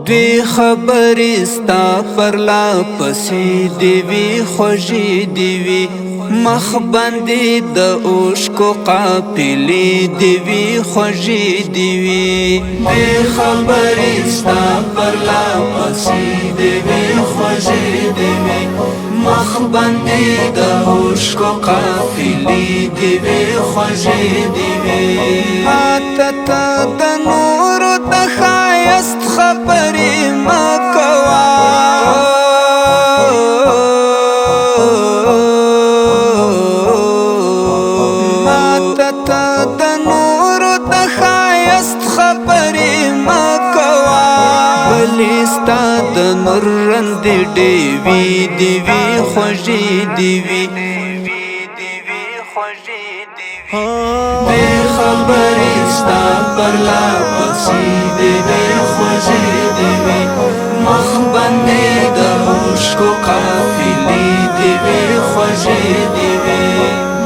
دوی خبرې ستا پر لا پسې دی وی خوږې دی وی مخ باندې د اوښکو قافلې دی وی خوږې دی وی دوی خبرې ستا پر لا پسې دی وی خوږې دی وی مخ باندې د اوښکو قافلې دی وی خوږې دی وی ماته ته د نورو د ښایست خبرې مه کوه ماته ته د نورو د ښایست خبرې مه کوه بلې ستا د نور رندې ډېوې دې وي خوږې دې وي بې خبرې ستا پر لا پسې دې وي خوږې دې وي مخ باندې د اوښکو قافلې دې وي خوږې دې وي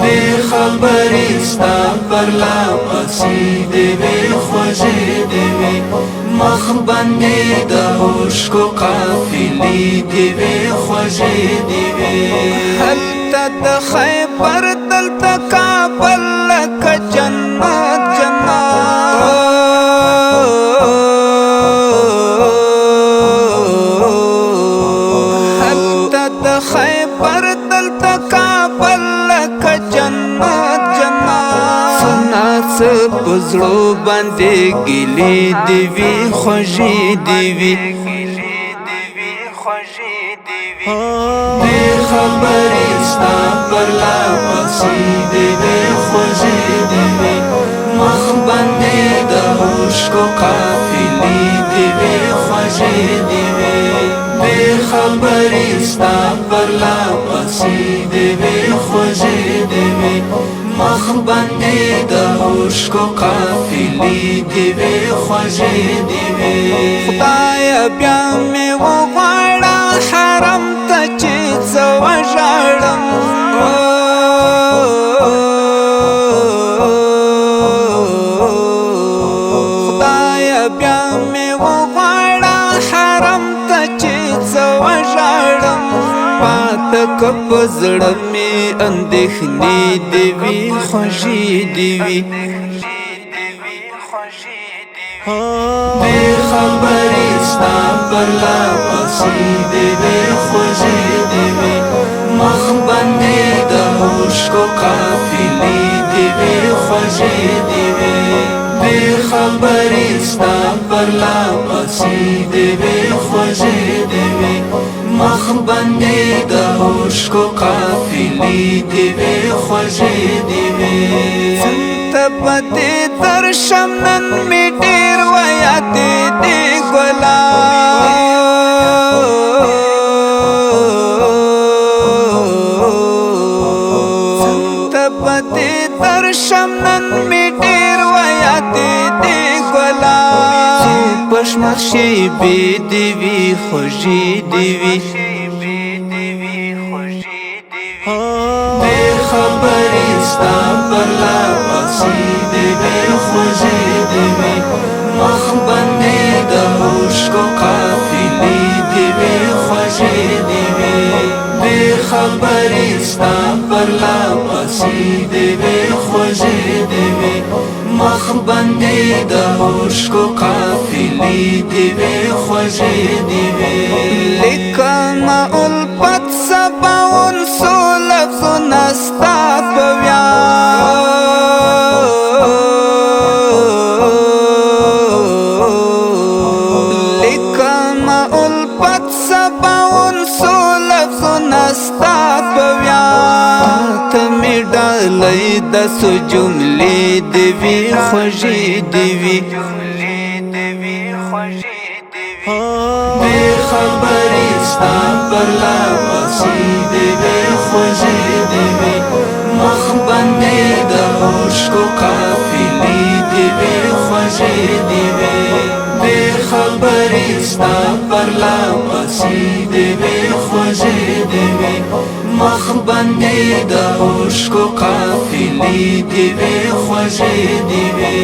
بې خبرې ستا پر لا پسې دې وي خوږې دې وي مخ باندې د اوښکو قافلې دې وي خوږې دې وي هلته د خیبر دلته کابل لکه جنت جنت هلته د خیبر دلته کابل لکه جنت جنت سناڅه په زړو باندې ګیلې دې وي خوږې دې وي بې خبرې ستا پر لا پسې دې وي خوږې دې وي مخ باندې د اوښکو قافلې دې وي خوږې دې وي بې خبرې ستا پر لا پسې دې وي خوږې دې وي مخ باندې د اوښکو قافلې دې وي خوږې دې وي خدایه بیا مې وغواړه حرم ته چې زه وژاړم خدایه بیا مې وغواړه حرم ته چې زه وژاړم پاته که په زړه مې اندېښنې دې وي خوږې دې وي بې خبرې ستا پر لا پسې دې وي خوږې دې وي مخ باندې د اوښکو قافلې دې وي خوږې دې وي بې خبرې ستا پر لا پسې دې وي خوږې دې وي مخ باندې د اوښکو قافلې دې وي خوږې دې وي څنګه به دې درشم نن مې ډېر ویادې دې څنګه به دې درشم نن مې ډېر ویادې دې ګلا پشمر شیبې دې وي خوږې دې وي بې خبرې ستا پر لا پسې دې وي خوږې دې وي مخ باندې د اوښکو قافلې دې وي خوږې دې وي بې خبرې ستا پر لا پسې دې وي خوږې دې وي مخ باندې د اوښکو قافلې دې وي خوږې دې وي لیکمه الفت سباون څو لفظونه ستا په لیکمه الفت سباون څو لفظونه ستا په ته مې ډالۍ داسې جملې دې وي خوږې دې وي بې خبرې ستا پر لا پسې دې وي خوږې دې وي مخ باندې د اوښکو قافلې دې وي خوږې دې وي خبرې ستا پرلا پسې دې وي خوږې دې وي مخ باندې د اوښکو قافلې دې وي خوږې دې وي.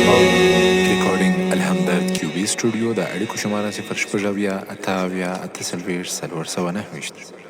ریکارډینګ الحمدرد کیوبي سټوډیو د اړیکو شماره 0 شپږ اویا اته اویا اته څلوېښت 409.